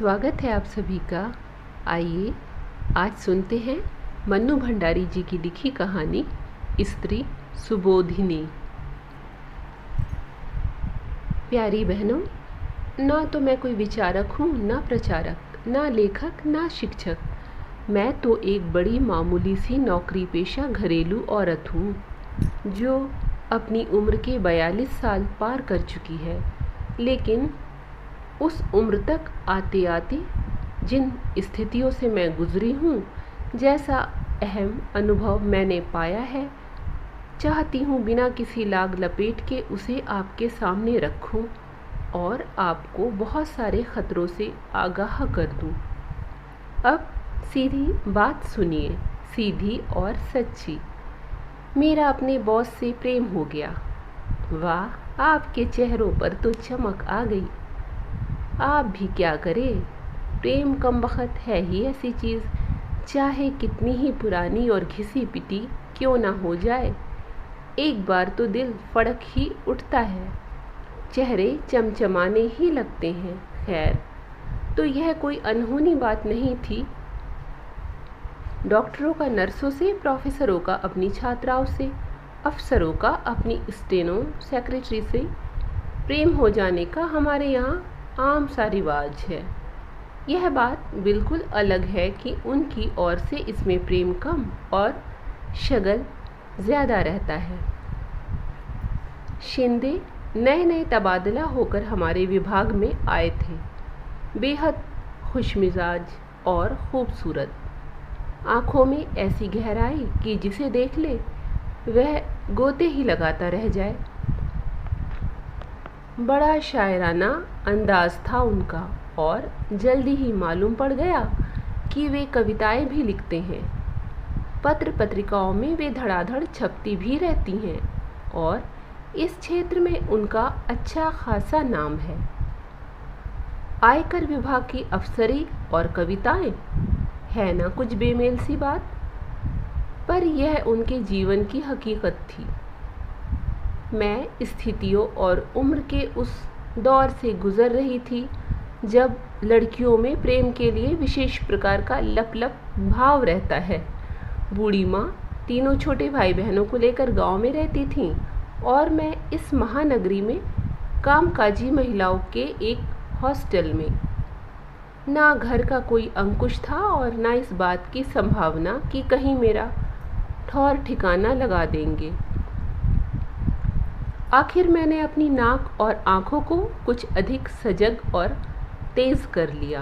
स्वागत है आप सभी का। आइए आज सुनते हैं मन्नू भंडारी जी की लिखी कहानी स्त्री सुबोधिनी। प्यारी बहनों, ना तो मैं कोई विचारक हूँ, ना प्रचारक, ना लेखक, ना शिक्षक। मैं तो एक बड़ी मामूली सी नौकरी पेशा घरेलू औरत हूँ जो अपनी उम्र के 42 साल पार कर चुकी है। लेकिन उस उम्र तक आते आते जिन स्थितियों से मैं गुजरी हूँ, जैसा अहम अनुभव मैंने पाया है, चाहती हूँ बिना किसी लाग लपेट के उसे आपके सामने रखूँ और आपको बहुत सारे खतरों से आगाह कर दूँ। अब सीधी बात सुनिए, सीधी और सच्ची। मेरा अपने बॉस से प्रेम हो गया। वाह, आपके चेहरों पर तो चमक आ गई। आप भी क्या करें, प्रेम कमबख्त है ही ऐसी चीज़, चाहे कितनी ही पुरानी और घिसी पिटी क्यों ना हो जाए, एक बार तो दिल फड़क ही उठता है, चेहरे चमचमाने ही लगते हैं। खैर, तो यह कोई अनहोनी बात नहीं थी। डॉक्टरों का नर्सों से, प्रोफेसरों का अपनी छात्राओं से, अफसरों का अपनी स्टेनो सेक्रेटरी से प्रेम हो जाने का हमारे यहाँ आम सा रिवाज है। यह बात बिल्कुल अलग है कि उनकी ओर से इसमें प्रेम कम और शगल ज़्यादा रहता है। शिंदे नए नए तबादला होकर हमारे विभाग में आए थे, बेहद खुशमिजाज और खूबसूरत, आँखों में ऐसी गहराई कि जिसे देख ले वह गोते ही लगाता रह जाए। बड़ा शायराना अंदाज था उनका और जल्दी ही मालूम पड़ गया कि वे कविताएं भी लिखते हैं। पत्र पत्रिकाओं में वे धड़ाधड़ छपती भी रहती हैं और इस क्षेत्र में उनका अच्छा खासा नाम है। आयकर विभाग की अफसरी और कविताएं है ना कुछ बेमेल सी बात, पर यह उनके जीवन की हकीकत थी। मैं स्थितियों और उम्र के उस दौर से गुजर रही थी जब लड़कियों में प्रेम के लिए विशेष प्रकार का लप लप भाव रहता है। बूढ़ी माँ तीनों छोटे भाई बहनों को लेकर गांव में रहती थीं और मैं इस महानगरी में कामकाजी महिलाओं के एक हॉस्टल में। ना घर का कोई अंकुश था और ना इस बात की संभावना कि कहीं मेरा ठौर ठिकाना लगा देंगे। आखिर मैंने अपनी नाक और आँखों को कुछ अधिक सजग और तेज़ कर लिया।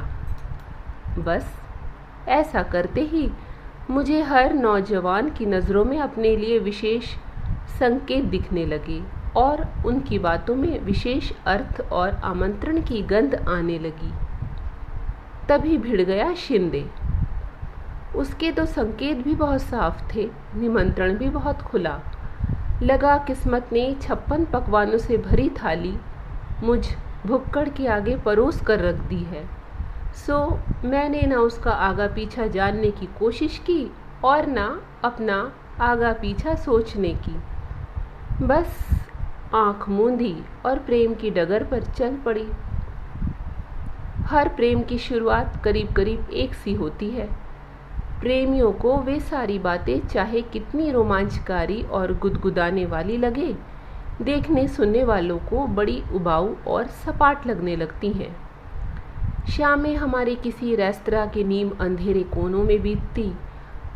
बस ऐसा करते ही मुझे हर नौजवान की नज़रों में अपने लिए विशेष संकेत दिखने लगे और उनकी बातों में विशेष अर्थ और आमंत्रण की गंध आने लगी। तभी भिड़ गया शिंदे। उसके तो संकेत भी बहुत साफ थे, निमंत्रण भी बहुत खुला। लगा किस्मत ने 56 पकवानों से भरी थाली मुझ भुक्कड़ के आगे परोस कर रख दी है। सो मैंने ना उसका आगा पीछा जानने की कोशिश की और ना अपना आगा पीछा सोचने की। बस आँख मूंदी और प्रेम की डगर पर चल पड़ी। हर प्रेम की शुरुआत करीब करीब एक सी होती है। प्रेमियों को वे सारी बातें चाहे कितनी रोमांचकारी और गुदगुदाने वाली लगे, देखने सुनने वालों को बड़ी उबाऊ और सपाट लगने लगती हैं। शामें हमारे किसी रेस्तरां के नीम अंधेरे कोनों में बीतती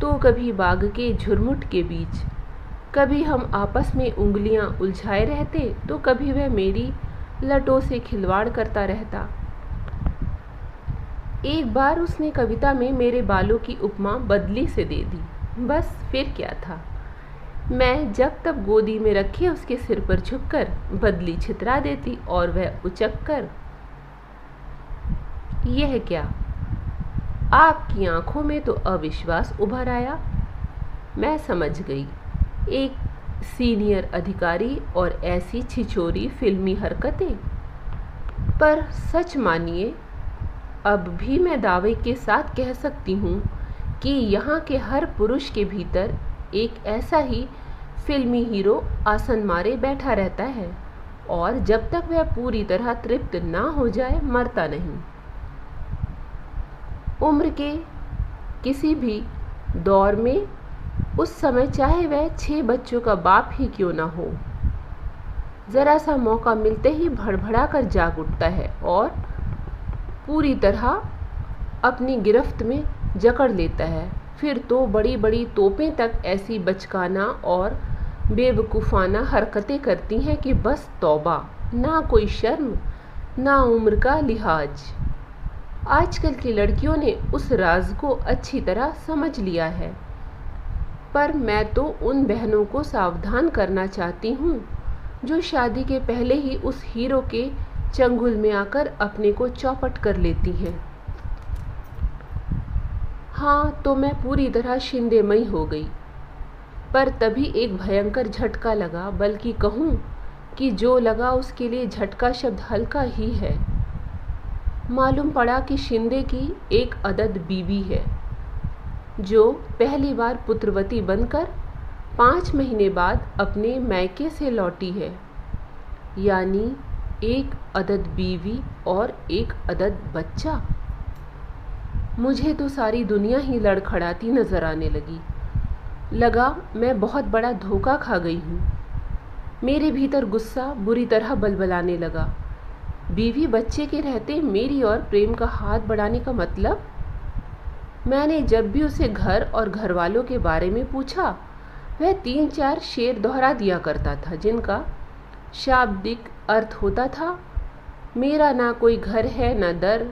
तो कभी बाग के झुरमुट के बीच, कभी हम आपस में उंगलियां उलझाए रहते तो कभी वह मेरी लटों से खिलवाड़ करता रहता। एक बार उसने कविता में मेरे बालों की उपमा बदली से दे दी। बस फिर क्या था, मैं जब तब गोदी में रखे उसके सिर पर झुककर बदली छितरा देती और वह उचक कर, यह क्या? आपकी आंखों में तो अविश्वास उभर आया। मैं समझ गई, एक सीनियर अधिकारी और ऐसी छिछोरी फिल्मी हरकतें। पर सच मानिए, अब भी मैं दावे के साथ कह सकती हूँ कि यहाँ के हर पुरुष के भीतर एक ऐसा ही फिल्मी हीरो आसन मारे बैठा रहता है और जब तक वह पूरी तरह तृप्त ना हो जाए मरता नहीं। उम्र के किसी भी दौर में उस समय चाहे वह 6 बच्चों का बाप ही क्यों ना हो, ज़रा सा मौका मिलते ही भड़बड़ा कर जाग उठता है और पूरी तरह अपनी गिरफ्त में जकड़ लेता है। फिर तो बड़ी बड़ी तोपें तक ऐसी बचकाना और बेवकूफ़ाना हरकतें करती हैं कि बस तौबा, ना कोई शर्म ना उम्र का लिहाज। आजकल की लड़कियों ने उस राज को अच्छी तरह समझ लिया है, पर मैं तो उन बहनों को सावधान करना चाहती हूँ जो शादी के पहले ही उस हीरो के चंगुल में आकर अपने को चौपट कर लेती हैं। हाँ, तो मैं पूरी तरह शिंदेमई हो गई, पर तभी एक भयंकर झटका लगा, बल्कि कहूँ कि जो लगा उसके लिए झटका शब्द हल्का ही है। मालूम पड़ा कि शिंदे की एक अदद बीवी है जो पहली बार पुत्रवती बनकर 5 महीने बाद अपने मैके से लौटी है, यानी एक अदद बीवी और एक अदद बच्चा। मुझे तो सारी दुनिया ही लड़खड़ाती नज़र आने लगा मैं बहुत बड़ा धोखा खा गई हूँ। मेरे भीतर गुस्सा बुरी तरह बलबलाने लगा। बीवी बच्चे के रहते मेरी और प्रेम का हाथ बढ़ाने का मतलब? मैंने जब भी उसे घर और घर वालों के बारे में पूछा, वह 3-4 शेर दोहरा दिया करता था जिनका शाब्दिक अर्थ होता था, मेरा ना कोई घर है ना दर,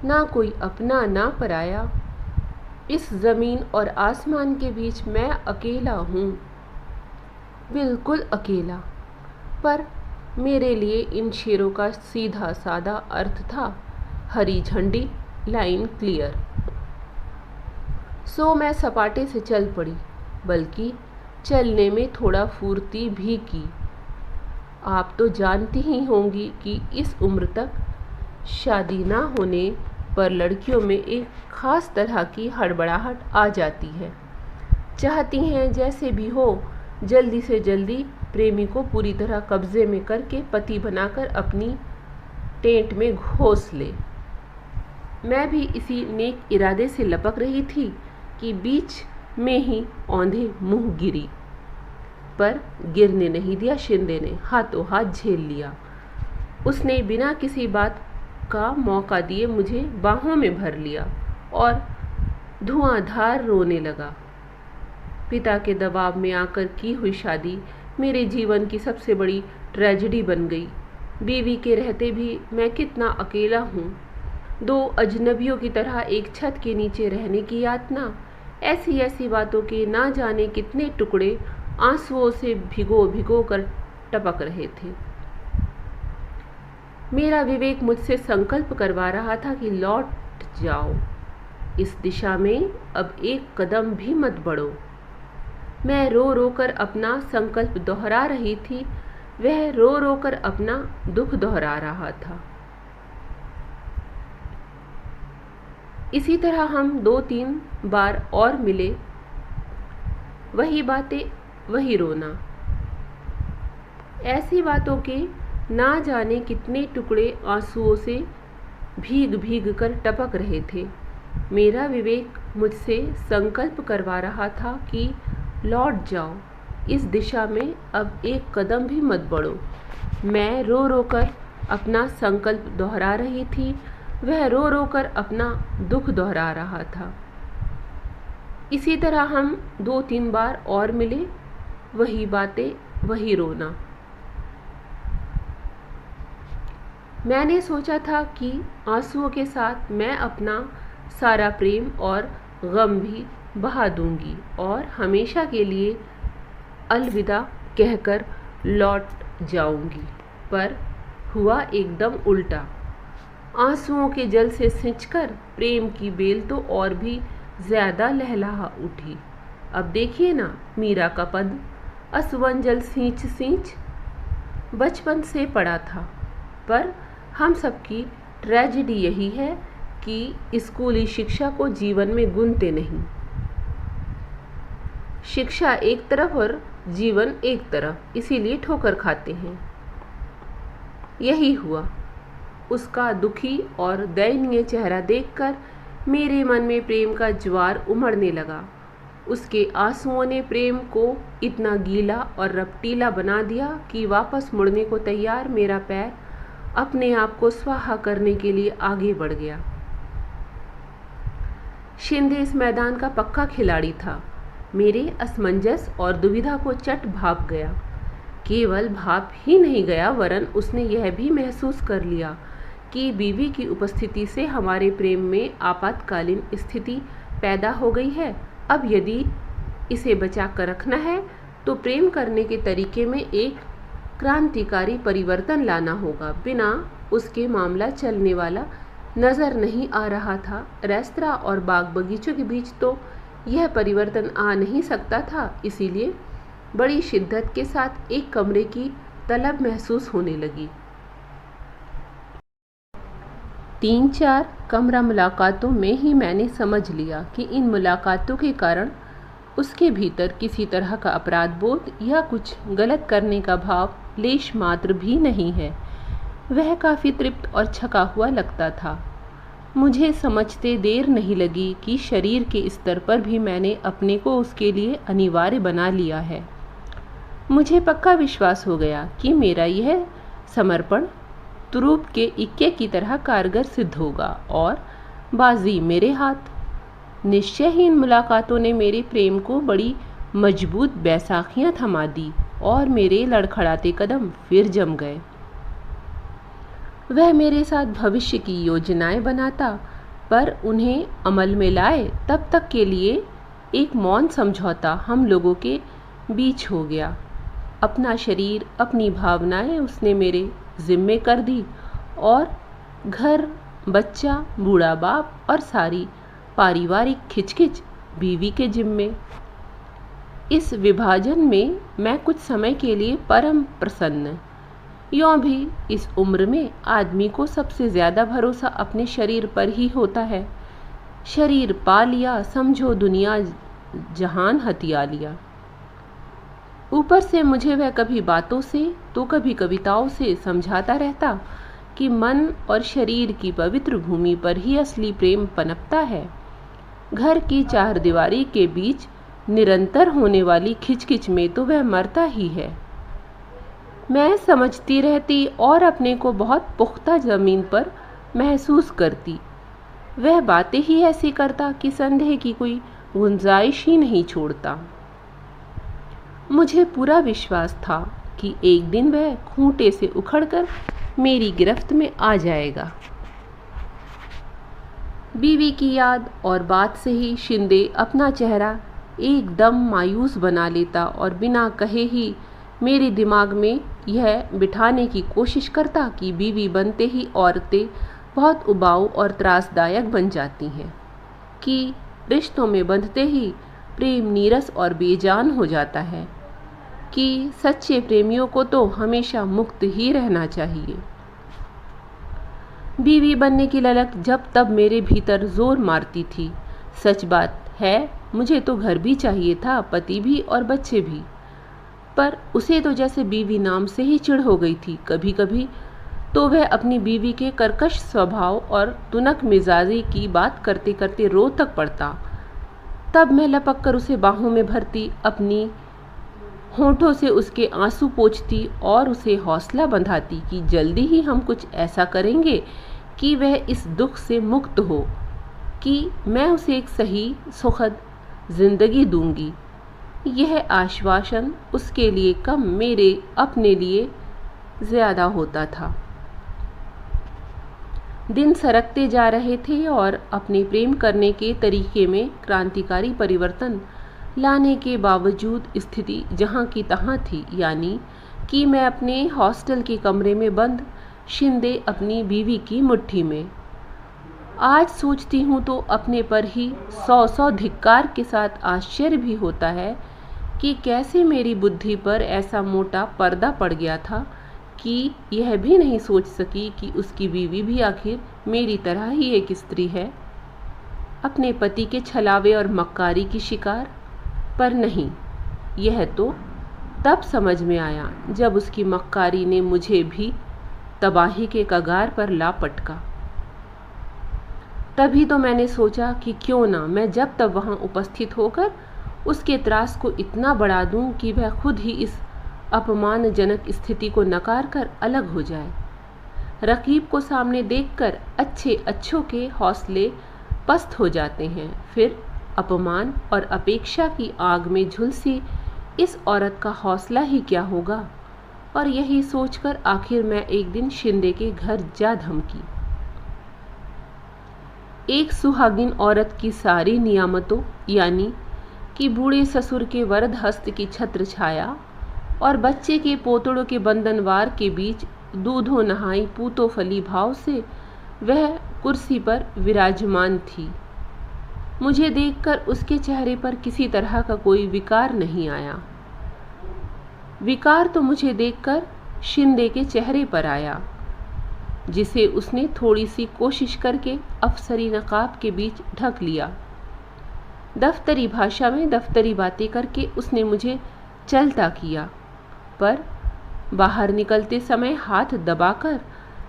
ना कोई अपना ना पराया, इस ज़मीन और आसमान के बीच मैं अकेला हूँ, बिल्कुल अकेला। पर मेरे लिए इन शेरों का सीधा साधा अर्थ था, हरी झंडी, लाइन क्लियर। सो मैं सपाटे से चल पड़ी, बल्कि चलने में थोड़ा फुर्ती भी की। आप तो जानती ही होंगी कि इस उम्र तक शादी ना होने पर लड़कियों में एक ख़ास तरह की हड़बड़ाहट आ जाती है। चाहती हैं जैसे भी हो जल्दी से जल्दी प्रेमी को पूरी तरह कब्जे में करके पति बनाकर अपनी टेंट में घोंस ले। मैं भी इसी नेक इरादे से लपक रही थी कि बीच में ही औंधे मुंह गिरी, पर गिरने नहीं दिया शिंदे ने, हाथों हाथ झेल लिया। उसने बिना किसी बात का मौका दिए मुझे बाहों में भर लिया और धुआंधार रोने लगा। पिता के दबाव में आकर की हुई शादी मेरे जीवन की सबसे बड़ी ट्रेजेडी बन गई। बीवी के रहते भी मैं कितना अकेला हूँ। 2 अजनबियों की तरह एक छत के नीचे रहने की यातना, ऐसी ऐसी बातों के ना जाने कितने टुकड़े आंसुओं से भिगो भिगो कर टपक रहे थे। मेरा विवेक मुझसे संकल्प करवा रहा था कि लौट जाओ, इस दिशा में अब एक कदम भी मत बढ़ो। मैं रो रो कर अपना संकल्प दोहरा रही थी, वह रो रो कर अपना दुख दोहरा रहा था। इसी तरह हम 2-3 बार और मिले, वही बातें वही रोना। ऐसी बातों के ना जाने कितने टुकड़े आंसुओं से भीग भीग कर टपक रहे थे। मेरा विवेक मुझसे संकल्प करवा रहा था कि लौट जाओ, इस दिशा में अब एक कदम भी मत बढ़ो। मैं रो रो कर अपना संकल्प दोहरा रही थी, वह रो रो कर अपना दुख दोहरा रहा था। इसी तरह हम 2-3 बार और मिले, वही बातें वही रोना। मैंने सोचा था कि आंसुओं के साथ मैं अपना सारा प्रेम और गम भी बहा दूंगी और हमेशा के लिए अलविदा कहकर लौट जाऊंगी, पर हुआ एकदम उल्टा। आंसुओं के जल से सिंचकर प्रेम की बेल तो और भी ज़्यादा लहलहा उठी। अब देखिए ना, मीरा का पद असवन जल सींच सींच बचपन से पड़ा था, पर हम सबकी ट्रेजेडी यही है कि स्कूली शिक्षा को जीवन में गुनते नहीं। शिक्षा एक तरफ और जीवन एक तरफ, इसीलिए ठोकर खाते हैं। यही हुआ। उसका दुखी और दयनीय चेहरा देखकर मेरे मन में प्रेम का ज्वार उमड़ने लगा। उसके आंसुओं ने प्रेम को इतना गीला और रपटीला बना दिया कि वापस मुड़ने को तैयार मेरा पैर अपने आप को स्वाहा करने के लिए आगे बढ़ गया। शिंदे इस मैदान का पक्का खिलाड़ी था। मेरे असमंजस और दुविधा को चट भाप गया। केवल भाप ही नहीं गया, वरन उसने यह भी महसूस कर लिया कि बीवी की उपस्थिति से हमारे प्रेम में आपातकालीन स्थिति पैदा हो गई है। अब यदि इसे बचा कर रखना है तो प्रेम करने के तरीके में एक क्रांतिकारी परिवर्तन लाना होगा। बिना उसके मामला चलने वाला नज़र नहीं आ रहा था। रेस्तरां और बाग बगीचों के बीच तो यह परिवर्तन आ नहीं सकता था, इसीलिए बड़ी शिद्दत के साथ एक कमरे की तलब महसूस होने लगी। 3-4 कमरा मुलाकातों में ही मैंने समझ लिया कि इन मुलाकातों के कारण उसके भीतर किसी तरह का अपराध बोध या कुछ गलत करने का भाव लेश मात्र भी नहीं है। वह काफ़ी तृप्त और छका हुआ लगता था। मुझे समझते देर नहीं लगी कि शरीर के स्तर पर भी मैंने अपने को उसके लिए अनिवार्य बना लिया है। मुझे पक्का विश्वास हो गया कि मेरा यह समर्पण तुरूप के इक्के की तरह कारगर सिद्ध होगा और बाजी मेरे हाथ। निश्चय ही इन मुलाकातों ने मेरे प्रेम को बड़ी मजबूत बैसाखियां थमा दी और मेरे लड़खड़ाते कदम फिर जम गए। वह मेरे साथ भविष्य की योजनाएं बनाता, पर उन्हें अमल में लाए तब तक के लिए एक मौन समझौता हम लोगों के बीच हो गया। अपना शरीर, अपनी भावनाएं उसने मेरे जिम्मे कर दी और घर, बच्चा, बूढ़ा बाप और सारी पारिवारिक खिचखिच बीवी के जिम्मे। इस विभाजन में मैं कुछ समय के लिए परम प्रसन्न। यों भी इस उम्र में आदमी को सबसे ज़्यादा भरोसा अपने शरीर पर ही होता है। शरीर पा लिया समझो दुनिया जहान हथिया लिया। ऊपर से मुझे वह कभी बातों से तो कभी कविताओं से समझाता रहता कि मन और शरीर की पवित्र भूमि पर ही असली प्रेम पनपता है। घर की चारदीवारी के बीच निरंतर होने वाली खिचखिच में तो वह मरता ही है। मैं समझती रहती और अपने को बहुत पुख्ता ज़मीन पर महसूस करती। वह बातें ही ऐसी करता कि संदेह की कोई गुंजाइश ही नहीं छोड़ता। मुझे पूरा विश्वास था कि एक दिन वह खूंटे से उखड़कर मेरी गिरफ्त में आ जाएगा। बीवी की याद और बात से ही शिंदे अपना चेहरा एकदम मायूस बना लेता और बिना कहे ही मेरे दिमाग में यह बिठाने की कोशिश करता कि बीवी बनते ही औरतें बहुत उबाऊ और त्रासदायक बन जाती हैं, कि रिश्तों में बंधते ही प्रेम नीरस और बेजान हो जाता है, कि सच्चे प्रेमियों को तो हमेशा मुक्त ही रहना चाहिए। बीवी बनने की ललक जब तब मेरे भीतर जोर मारती थी। सच बात है, मुझे तो घर भी चाहिए था, पति भी और बच्चे भी, पर उसे तो जैसे बीवी नाम से ही चिढ़ हो गई थी। कभी कभी तो वह अपनी बीवी के कर्कश स्वभाव और तुनक मिजाजी की बात करते करते रो तक पड़ता। तब मैं लपक कर उसे बाहों में भरती, अपनी होठों से उसके आंसू पोंछती और उसे हौसला बंधाती कि जल्दी ही हम कुछ ऐसा करेंगे कि वह इस दुख से मुक्त हो, कि मैं उसे एक सही सुखद जिंदगी दूंगी। यह आश्वासन उसके लिए कम, मेरे अपने लिए ज़्यादा होता था। दिन सरकते जा रहे थे और अपने प्रेम करने के तरीके में क्रांतिकारी परिवर्तन लाने के बावजूद स्थिति जहाँ की तहाँ थी, यानी कि मैं अपने हॉस्टल के कमरे में बंद, शिंदे अपनी बीवी की मुट्ठी में। आज सोचती हूँ तो अपने पर ही 100 धिक्कार के साथ आश्चर्य भी होता है कि कैसे मेरी बुद्धि पर ऐसा मोटा पर्दा पड़ गया था कि यह भी नहीं सोच सकी कि उसकी बीवी भी आखिर मेरी तरह ही एक स्त्री है, अपने पति के छलावे और मक्कारी की शिकार। पर नहीं, यह तो तब समझ में आया जब उसकी मक्कारी ने मुझे भी तबाही के कगार पर ला पटका। तभी तो मैंने सोचा कि क्यों ना मैं जब तब वहाँ उपस्थित होकर उसके त्रास को इतना बढ़ा दूं कि वह खुद ही इस अपमानजनक स्थिति को नकार कर अलग हो जाए। रकीब को सामने देखकर अच्छे अच्छों के हौसले पस्त हो जाते हैं। फिर अपमान और अपेक्षा की आग में झुलसी इस औरत का हौसला ही क्या होगा। और यही सोचकर आखिर मैं एक दिन शिंदे के घर जा धमकी। एक सुहागिन औरत की सारी नियामतों यानी कि बूढ़े ससुर के वरद हस्त की छत्र छाया और बच्चे के पोतड़ों के बंधनवार के बीच दूधों नहाई पूतो फली भाव से वह कुर्सी पर विराजमान थी। मुझे देखकर उसके चेहरे पर किसी तरह का कोई विकार नहीं आया। विकार तो मुझे देखकर शिंदे के चेहरे पर आया, जिसे उसने थोड़ी सी कोशिश करके अफसरी नकाब के बीच ढक लिया। दफ्तरी भाषा में दफ्तरी बातें करके उसने मुझे चलता किया, पर बाहर निकलते समय हाथ दबाकर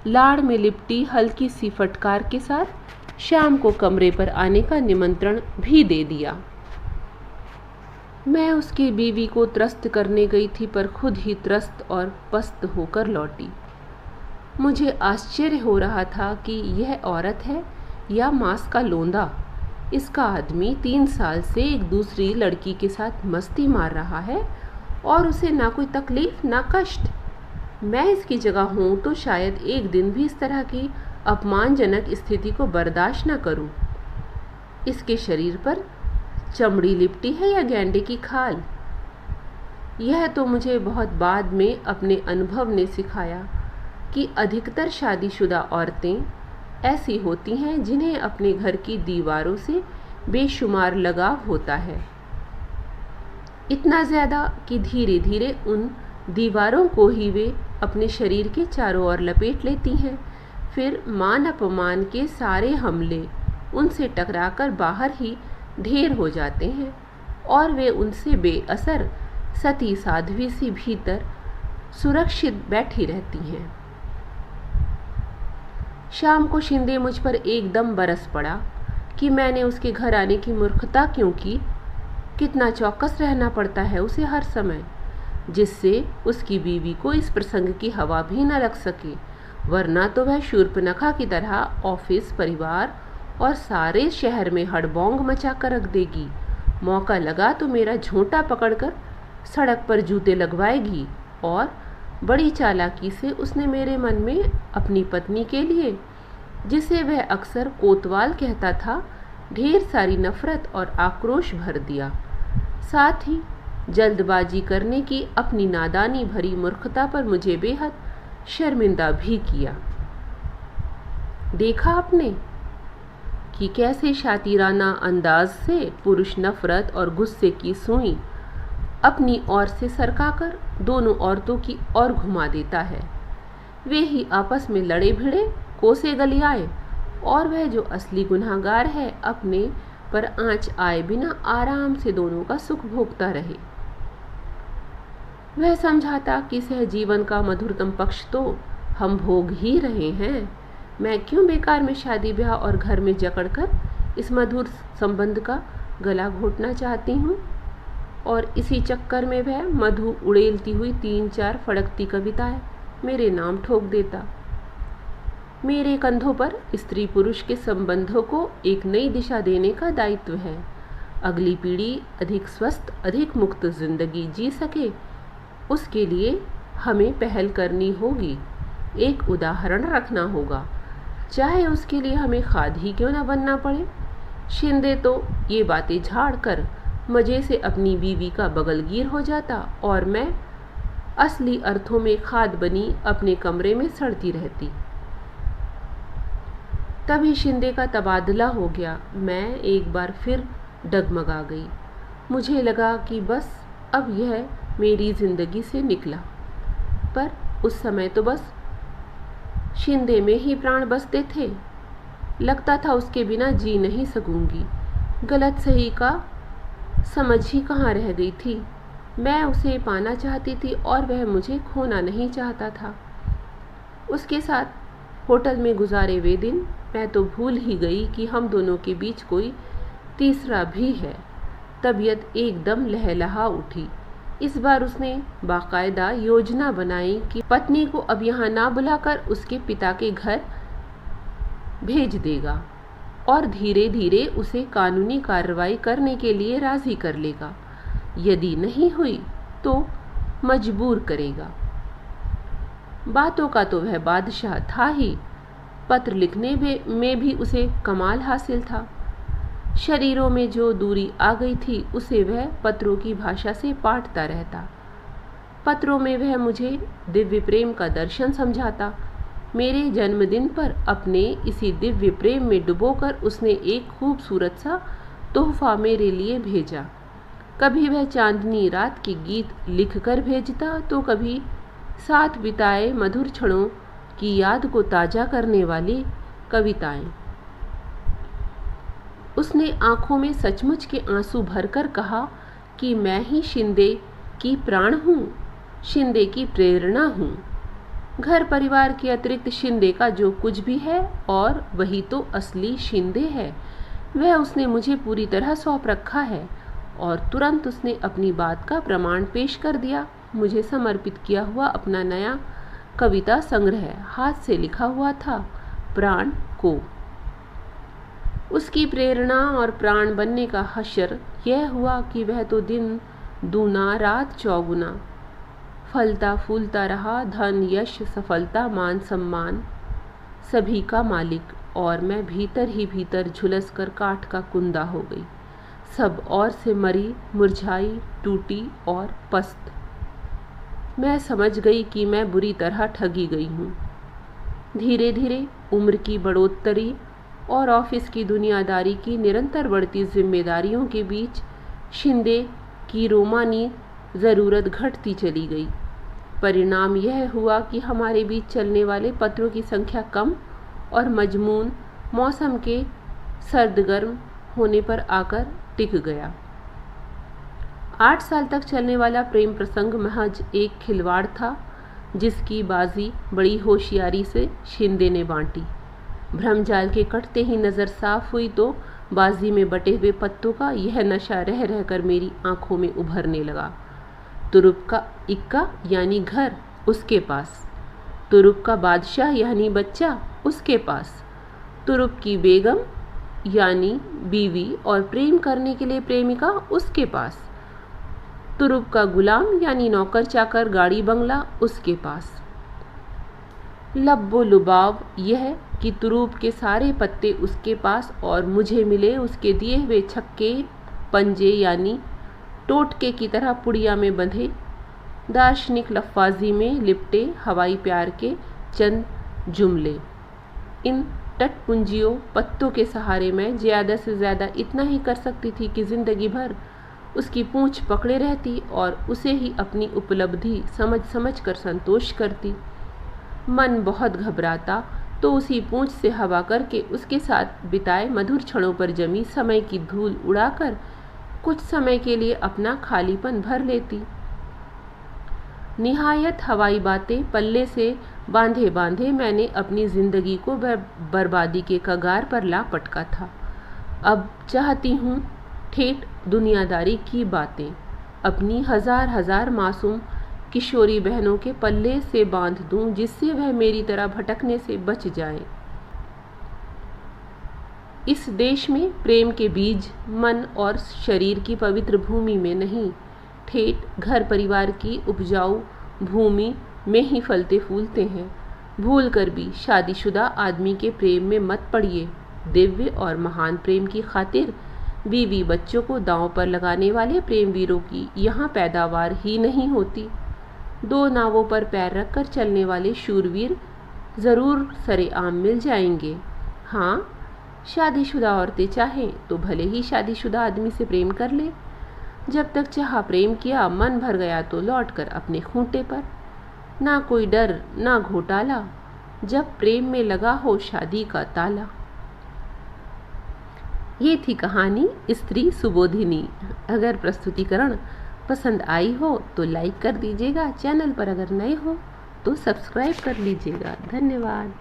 लाड़ में लिपटी हल्की सी फटकार के साथ शाम को कमरे पर आने का निमंत्रण भी दे दिया। मैं उसकी बीवी को त्रस्त करने गई थी, पर खुद ही त्रस्त और पस्त होकर लौटी। मुझे आश्चर्य हो रहा था कि यह औरत है या मांस का लोंदा। इसका आदमी 3 साल से एक दूसरी लड़की के साथ मस्ती मार रहा है और उसे ना कोई तकलीफ ना कष्ट। मैं इसकी जगह हूँ तो शायद एक दिन भी इस तरह की अपमानजनक स्थिति को बर्दाश्त न करूँ। इसके शरीर पर चमड़ी लिपटी है या गैंडे की खाल, यह तो मुझे बहुत बाद में अपने अनुभव ने सिखाया कि अधिकतर शादीशुदा औरतें ऐसी होती हैं जिन्हें अपने घर की दीवारों से बेशुमार लगाव होता है। इतना ज़्यादा कि धीरे धीरे उन दीवारों को ही वे अपने शरीर के चारों ओर लपेट लेती हैं। फिर मान अपमान के सारे हमले उनसे टकराकर बाहर ही ढेर हो जाते हैं और वे उनसे बेअसर सती साध्वी सी भीतर सुरक्षित बैठी रहती हैं। शाम को शिंदे मुझ पर एकदम बरस पड़ा कि मैंने उसके घर आने की मूर्खता क्यों की। कितना चौकस रहना पड़ता है उसे हर समय, जिससे उसकी बीवी को इस प्रसंग की हवा भी न लग सके, वरना तो वह शूर्पनखा की तरह ऑफिस, परिवार और सारे शहर में हड़बोंग मचा कर रख देगी। मौका लगा तो मेरा झोंटा पकड़कर सड़क पर जूते लगवाएगी। और बड़ी चालाकी से उसने मेरे मन में अपनी पत्नी के लिए, जिसे वह अक्सर कोतवाल कहता था, ढेर सारी नफरत और आक्रोश भर दिया। साथ ही जल्दबाजी करने की अपनी नादानी भरी मूर्खता पर मुझे बेहद शर्मिंदा भी किया। देखा आपने कि कैसे शातिराना अंदाज से पुरुष नफरत और गुस्से की सुई अपनी ओर से सरकाकर दोनों औरतों की ओर घुमा देता है। वे ही आपस में लड़े भिड़े, कोसे गलियाए और वह जो असली गुनहगार है अपने पर आंच आए बिना आराम से दोनों का सुख भोगता रहे। वह समझाता कि सहजीवन का मधुरतम पक्ष तो हम भोग ही रहे हैं। मैं क्यों बेकार में शादी ब्याह और घर में जकड़कर इस मधुर संबंध का गला घोटना चाहती हूँ। और इसी चक्कर में वह मधु उड़ेलती हुई 3-4 फड़कती कविताएं मेरे नाम ठोक देता। मेरे कंधों पर स्त्री पुरुष के संबंधों को एक नई दिशा देने का दायित्व है। अगली पीढ़ी अधिक स्वस्थ, अधिक मुक्त जिंदगी जी सके, उसके लिए हमें पहल करनी होगी, एक उदाहरण रखना होगा, चाहे उसके लिए हमें खाद ही क्यों न बनना पड़े। शिंदे तो ये बातें झाड़ कर मजे से अपनी बीवी का बगलगीर हो जाता और मैं असली अर्थों में खाद बनी अपने कमरे में सड़ती रहती। तभी शिंदे का तबादला हो गया। मैं एक बार फिर डगमगा गई। मुझे लगा कि बस अब यह मेरी जिंदगी से निकला, पर उस समय तो बस शिंदे में ही प्राण बसते थे। लगता था उसके बिना जी नहीं सकूंगी। गलत सही का समझ ही कहाँ रह गई थी। मैं उसे पाना चाहती थी और वह मुझे खोना नहीं चाहता था। उसके साथ होटल में गुजारे वे दिन मैं तो भूल ही गई कि हम दोनों के बीच कोई तीसरा भी है। तबीयत एकदम लहलहा उठी। इस बार उसने बाकायदा योजना बनाई कि पत्नी को अब यहाँ ना बुलाकर उसके पिता के घर भेज देगा और धीरे धीरे उसे कानूनी कार्रवाई करने के लिए राज़ी कर लेगा। यदि नहीं हुई तो मजबूर करेगा। बातों का तो वह बादशाह था ही, पत्र लिखने में भी उसे कमाल हासिल था। शरीरों में जो दूरी आ गई थी उसे वह पत्रों की भाषा से पाटता रहता। पत्रों में वह मुझे दिव्य प्रेम का दर्शन समझाता। मेरे जन्मदिन पर अपने इसी दिव्य प्रेम में डुबोकर उसने एक खूबसूरत सा तोहफा मेरे लिए भेजा। कभी वह चांदनी रात के गीत लिखकर भेजता तो कभी साथ बिताए मधुर क्षणों की याद को ताज़ा करने वाली कविताएं। उसने आंखों में सचमुच के आंसू भरकर कहा कि मैं ही शिंदे की प्राण हूँ, शिंदे की प्रेरणा हूँ। घर परिवार के अतिरिक्त शिंदे का जो कुछ भी है और वही तो असली शिंदे है, वह उसने मुझे पूरी तरह सौंप रखा है। और तुरंत उसने अपनी बात का प्रमाण पेश कर दिया। मुझे समर्पित किया हुआ अपना नया कविता संग्रह हाथ से लिखा हुआ था, प्राण को। उसकी प्रेरणा और प्राण बनने का हश्र यह हुआ कि वह तो दिन दूना रात चौगुना फलता फूलता रहा, धन यश सफलता मान सम्मान सभी का मालिक, और मैं भीतर ही भीतर झुलस कर काठ का कुंदा हो गई, सब और से मरी, मुरझाई, टूटी और पस्त। मैं समझ गई कि मैं बुरी तरह ठगी गई हूँ। धीरे धीरे उम्र की बढ़ोत्तरी और ऑफिस की दुनियादारी की निरंतर बढ़ती जिम्मेदारियों के बीच शिंदे की रोमानी ज़रूरत घटती चली गई। परिणाम यह हुआ कि हमारे बीच चलने वाले पत्रों की संख्या कम और मजमून मौसम के सर्द गर्म होने पर आकर टिक गया। 8 साल तक चलने वाला प्रेम प्रसंग महज एक खिलवाड़ था, जिसकी बाजी बड़ी होशियारी से शिंदे ने बांटी। भ्रमजाल के कटते ही नज़र साफ हुई तो बाजी में बटे हुए पत्तों का यह नशा रह रहकर मेरी आंखों में उभरने लगा। तुरुप का इक्का यानी घर उसके पास, तुरुप का बादशाह यानी बच्चा उसके पास, तुरुप की बेगम यानी बीवी और प्रेम करने के लिए प्रेमिका उसके पास, तुरुप का गुलाम यानी नौकर चाकर गाड़ी बंगला उसके पास। लब्बो लुबाव यह कि तुरुप के सारे पत्ते उसके पास और मुझे मिले उसके दिए हुए छक्के पंजे यानी टोटके की तरह पुड़िया में बंधे दार्शनिक लफ्फाजी में लिपटे हवाई प्यार के चंद जुमले। इन टटपुंजियों पत्तों के सहारे मैं ज़्यादा से ज़्यादा इतना ही कर सकती थी कि ज़िंदगी भर उसकी पूंछ पकड़े रहती और उसे ही अपनी उपलब्धि समझ समझ कर संतोष करती। मन बहुत घबराता तो उसी पूंछ से हवा करके उसके साथ बिताए मधुर क्षणों पर जमी समय की धूल उड़ाकर कुछ समय के लिए अपना खालीपन भर लेती। निहायत हवाई बातें पल्ले से बांधे बांधे मैंने अपनी ज़िंदगी को बर्बादी के कगार पर ला पटका था। अब चाहती हूँ ठेठ दुनियादारी की बातें अपनी हजार हजार मासूम किशोरी बहनों के पल्ले से बांध दूं, जिससे वह मेरी तरह भटकने से बच जाएं। इस देश में प्रेम के बीज मन और शरीर की पवित्र भूमि में नहीं, ठेठ घर परिवार की उपजाऊ भूमि में ही फलते फूलते हैं। भूल कर भी शादीशुदा आदमी के प्रेम में मत पड़िए। दिव्य और महान प्रेम की खातिर बीवी बच्चों को दांव पर लगाने वाले प्रेम वीरों की यहाँ पैदावार ही नहीं होती। 2 नावों पर पैर रखकर चलने वाले शूरवीर ज़रूर सरेआम मिल जाएंगे। हाँ, शादीशुदा औरतें चाहें तो भले ही शादीशुदा आदमी से प्रेम कर ले। जब तक चाहा प्रेम किया, मन भर गया तो लौट कर अपने खूंटे पर। ना कोई डर ना घोटाला, जब प्रेम में लगा हो शादी का ताला। ये थी कहानी स्त्री सुबोधिनी। अगर प्रस्तुतिकरण पसंद आई हो तो लाइक कर दीजिएगा। चैनल पर अगर नए हो तो सब्सक्राइब कर लीजिएगा। धन्यवाद।